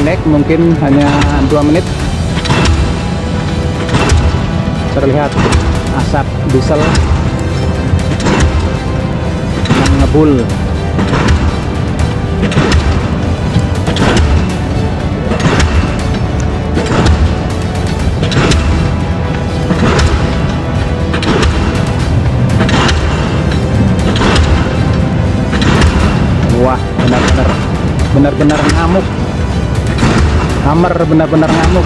pendek, mungkin hanya 2 menit. Terlihat asap diesel yang ngebul. Wah, benar-benar ngamuk. Hammer benar-benar ngamuk,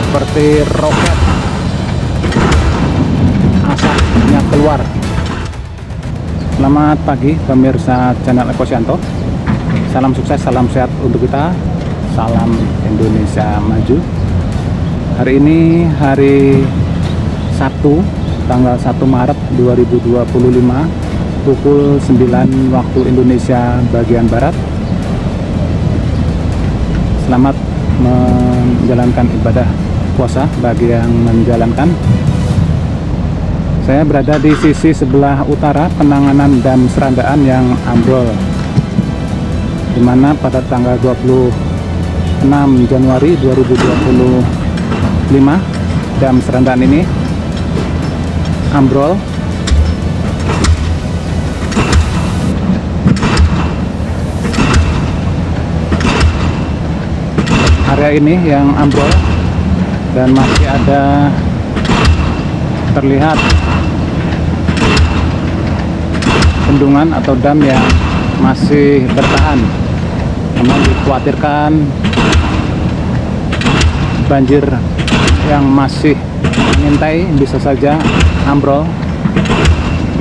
seperti roket. Asapnya keluar. Selamat pagi pemirsa channel Ekosyanto. Salam sukses, salam sehat untuk kita. Salam Indonesia maju. Hari ini hari Sabtu, tanggal 1 Maret 2025, pukul 9 waktu Indonesia bagian Barat. Selamat menjalankan ibadah puasa bagi yang menjalankan. Saya berada di sisi sebelah utara penanganan dam Serandaan yang ambrol, di mana pada tanggal 26 Januari 2025 dam Serandaan ini ambrol. Area ini yang ambrol, dan masih ada terlihat bendungan atau dam yang masih bertahan. Namun dikhawatirkan banjir yang masih mengintai bisa saja ambrol,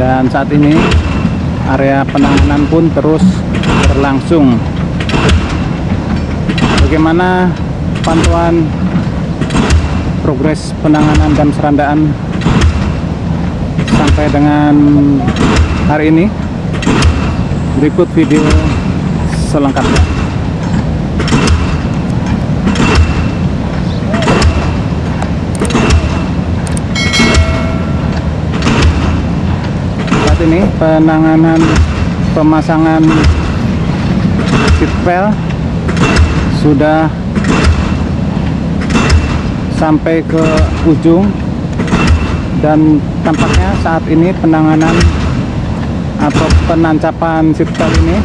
dan saat ini area penanganan pun terus berlangsung. Bagaimana pantauan progres penanganan dam Serandaan sampai dengan hari ini? Berikut video selengkapnya. Saat ini penanganan pemasangan seatbelt sudah sampai ke ujung, dan tampaknya saat ini penanganan atau penancapan seatbelt ini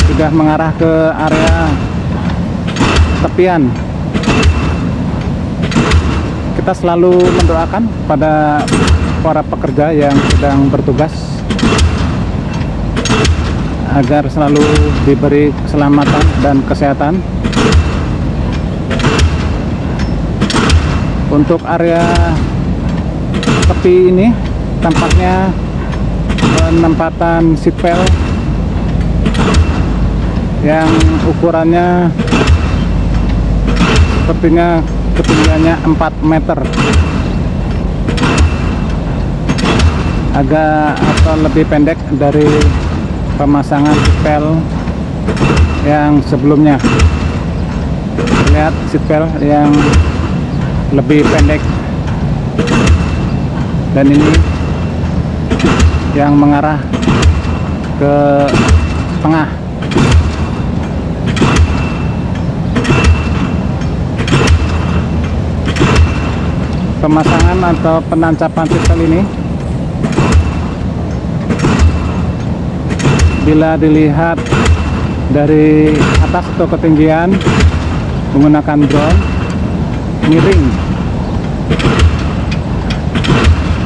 sudah mengarah ke area tepian. Kita selalu mendoakan pada para pekerja yang sedang bertugas agar selalu diberi keselamatan dan kesehatan. Untuk area tepi ini tampaknya penempatan seatbelt yang ukurannya sepertinya ketinggiannya 4 meter, agak atau lebih pendek dari pemasangan seatbelt yang sebelumnya. Lihat seatbelt yang lebih pendek, dan ini yang mengarah ke tengah. Pemasangan atau penancapan seatbelt ini, bila dilihat dari atas atau ketinggian menggunakan drone, miring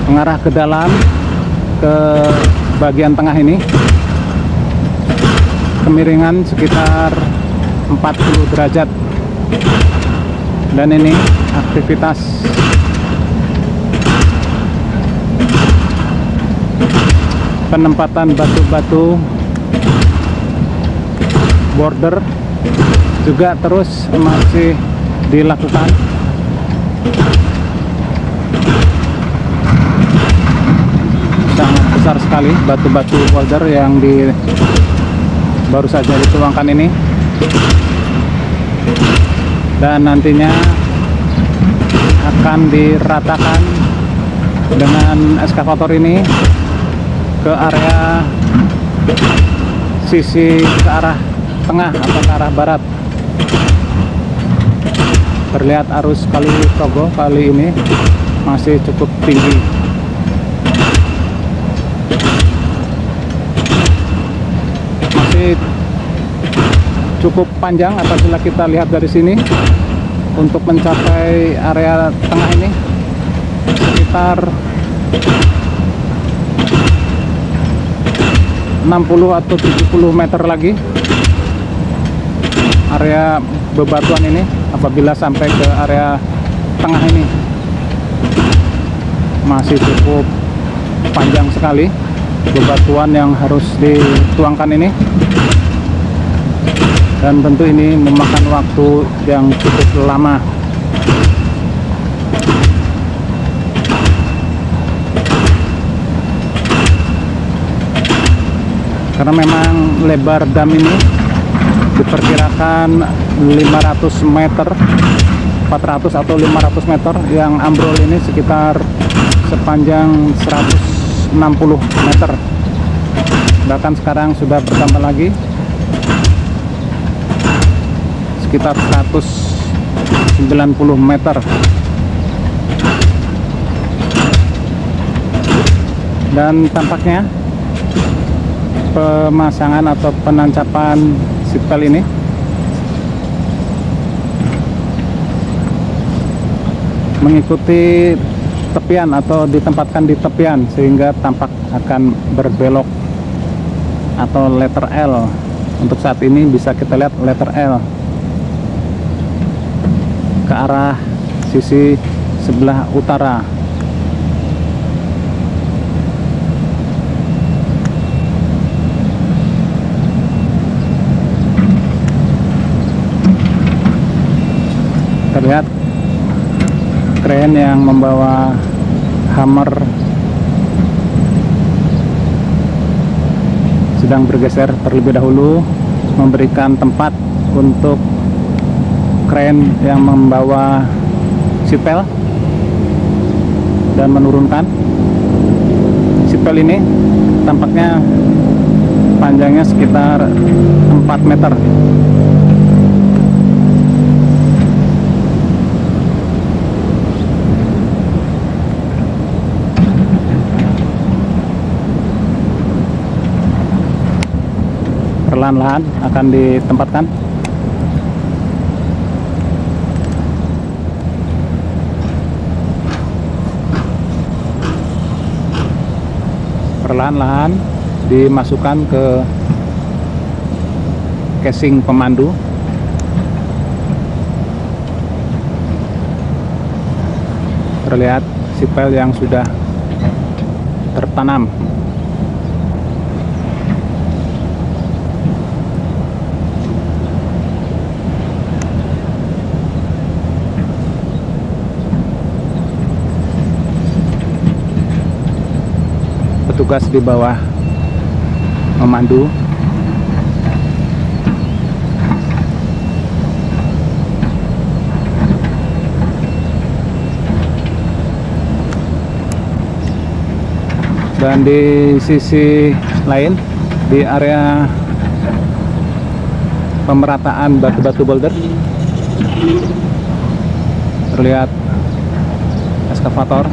mengarah ke dalam, ke bagian tengah ini, kemiringan sekitar 40 derajat. Dan ini aktivitas penempatan batu-batu border juga terus masih dilakukan. Sangat besar sekali batu-batu border yang baru saja dituangkan ini, dan nantinya akan diratakan dengan eskavator ini ke area sisi ke arah tengah atau ke arah barat. Terlihat arus Kali Progo kali ini masih cukup tinggi. Masih cukup panjang apabila kita lihat dari sini. Untuk mencapai area tengah ini sekitar 60 atau 70 meter lagi area bebatuan ini. Apabila sampai ke area tengah ini masih cukup panjang sekali bebatuan yang harus dituangkan ini, dan tentu ini memakan waktu yang cukup lama. Karena memang lebar dam ini diperkirakan 500 meter, 400 atau 500 meter, yang ambrol ini sekitar sepanjang 160 meter. Bahkan sekarang sudah bertambah lagi sekitar 190 meter. Dan tampaknya pemasangan atau penancapan seatbelt ini mengikuti tepian atau ditempatkan di tepian, sehingga tampak akan berbelok atau letter L. Untuk saat ini bisa kita lihat letter L ke arah sisi sebelah utara. Terlihat kren yang membawa hammer sedang bergeser terlebih dahulu, memberikan tempat untuk kren yang membawa seatbelt dan menurunkan. Seatbelt ini tampaknya panjangnya sekitar 4 meter. Perlahan-lahan akan ditempatkan. Perlahan-lahan dimasukkan ke casing pemandu. Terlihat seatbelt yang sudah tertanam. Petugas di bawah memandu. Dan di sisi lain, di area pemerataan batu-batu boulder, terlihat eskavator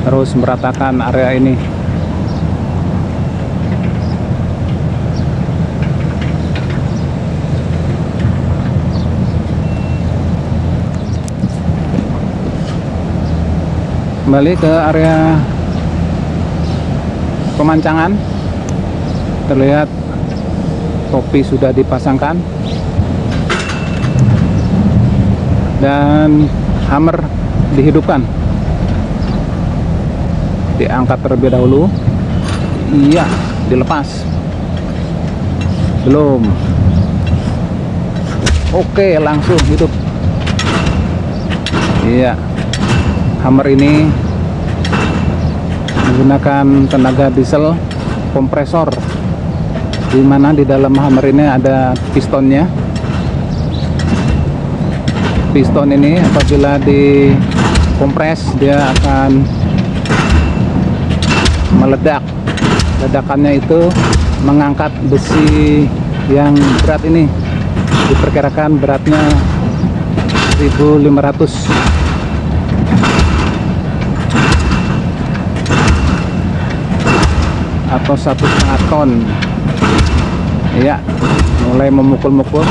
terus meratakan area ini. Kembali ke area pemancangan, terlihat topi sudah dipasangkan dan hammer dihidupkan. Diangkat terlebih dahulu. Iya, dilepas. Belum. Oke, langsung hidup. Iya. Hammer ini menggunakan tenaga diesel kompresor, di mana di dalam hammer ini ada pistonnya. Piston ini apabila dikompres dia akan meledak. Ledakannya itu mengangkat besi yang berat ini diperkirakan beratnya 1.500 atau 1,5 ton. Iya, mulai memukul-mukul.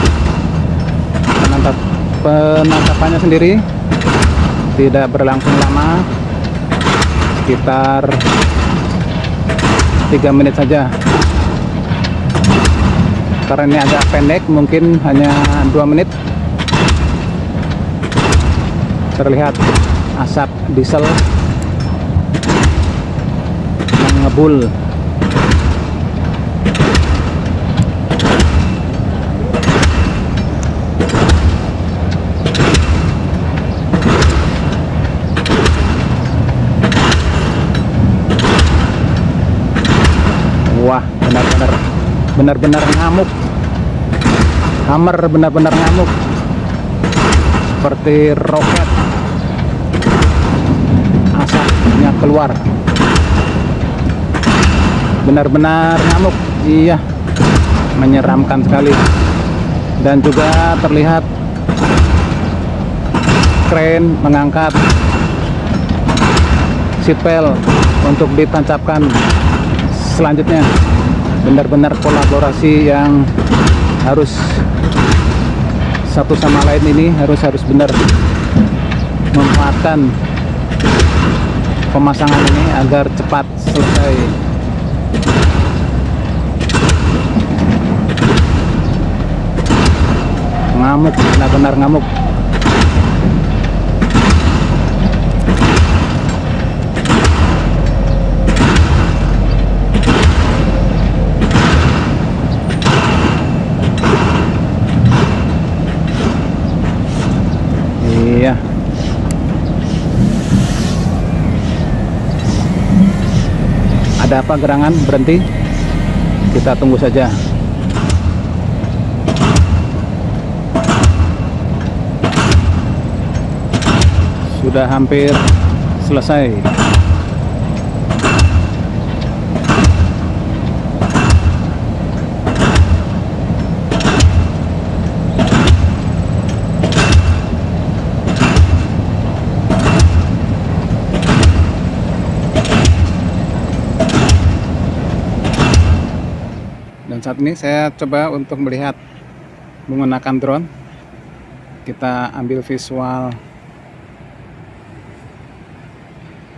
Penangkapannya sendiri tidak berlangsung lama, sekitar 3 menit saja. Karena ini agak pendek, mungkin hanya 2 menit. Terlihat asap diesel yang ngebul. Wah, benar-benar ngamuk. Hammer benar-benar ngamuk, seperti roket. Asapnya keluar, benar-benar ngamuk. Iya, menyeramkan sekali. Dan juga terlihat kren mengangkat seatbelt untuk ditancapkan selanjutnya. Benar-benar kolaborasi yang harus satu sama lain ini harus benar memanfaatkan pemasangan ini agar cepat selesai. Ngamuk, benar-benar ngamuk. Iya. Ada apa gerangan berhenti? Kita tunggu saja. Sudah hampir selesai. Dan saat ini saya coba untuk melihat menggunakan drone. Kita ambil visual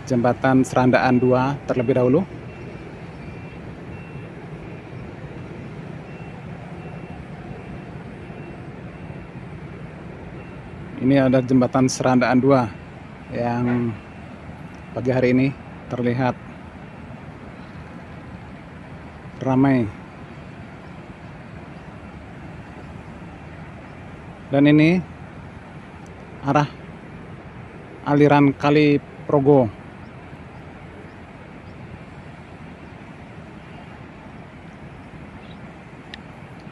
jembatan Serandaan 2 terlebih dahulu. Ini ada jembatan Serandaan 2 yang pagi hari ini terlihat ramai. Dan ini arah aliran Kali Progo.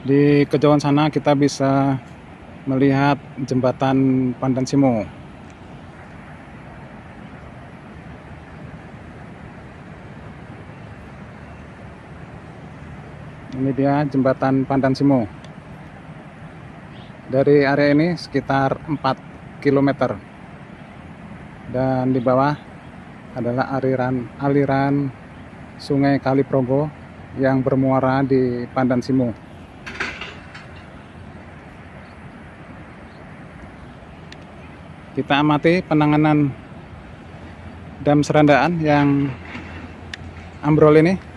Di kejauhan sana kita bisa melihat jembatan Pandan Simo. Ini dia jembatan Pandan Simo. Dari area ini sekitar 4 km. Dan di bawah adalah aliran Sungai Kali Progo yang bermuara di Pandan Simo. Kita amati penanganan dam Serandaan yang ambrol ini.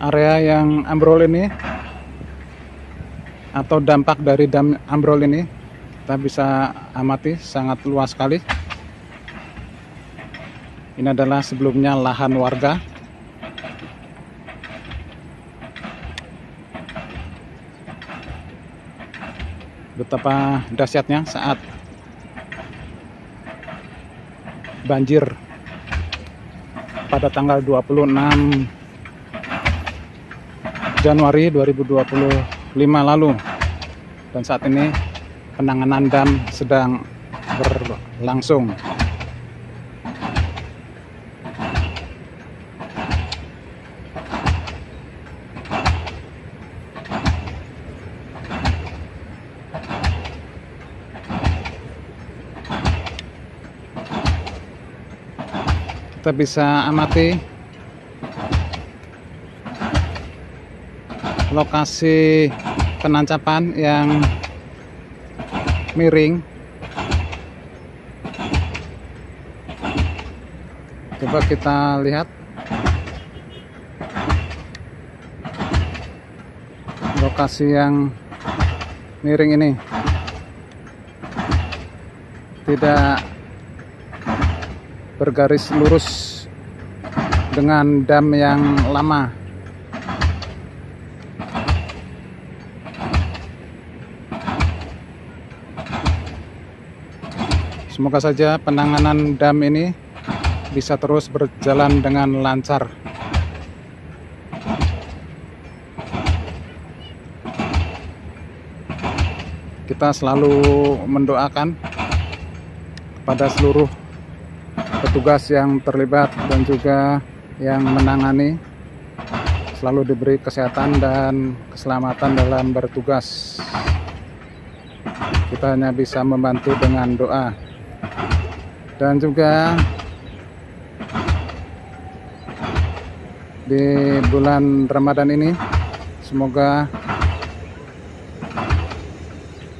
Area yang ambrol ini atau dampak dari dam ambrol ini kita bisa amati sangat luas sekali. Ini adalah sebelumnya lahan warga. Betapa dahsyatnya saat banjir pada tanggal 26 Januari 2025 lalu, dan saat ini penanganan dam sedang berlangsung. Kita bisa amati lokasi penancapan yang miring. Coba kita lihat lokasi yang miring ini, tidak bergaris lurus dengan dam yang lama. Semoga saja penanganan dam ini bisa terus berjalan dengan lancar. Kita selalu mendoakan kepada seluruh petugas yang terlibat dan juga yang menangani, selalu diberi kesehatan dan keselamatan dalam bertugas. Kita hanya bisa membantu dengan doa. Dan juga di bulan Ramadan ini, semoga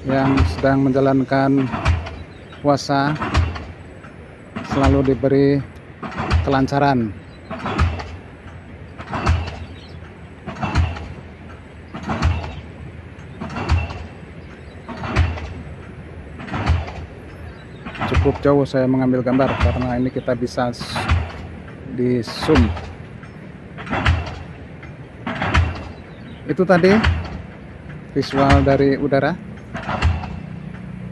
yang sedang menjalankan puasa selalu diberi kelancaran. Cukup jauh saya mengambil gambar karena ini kita bisa di zoom. Itu tadi visual dari udara.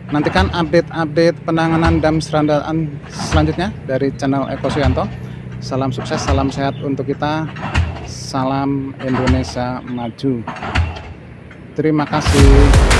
Nantikan update-update penanganan dam serandaan selanjutnya dari channel Eko Suyanto. Salam sukses, salam sehat untuk kita. Salam Indonesia Maju. Terima kasih.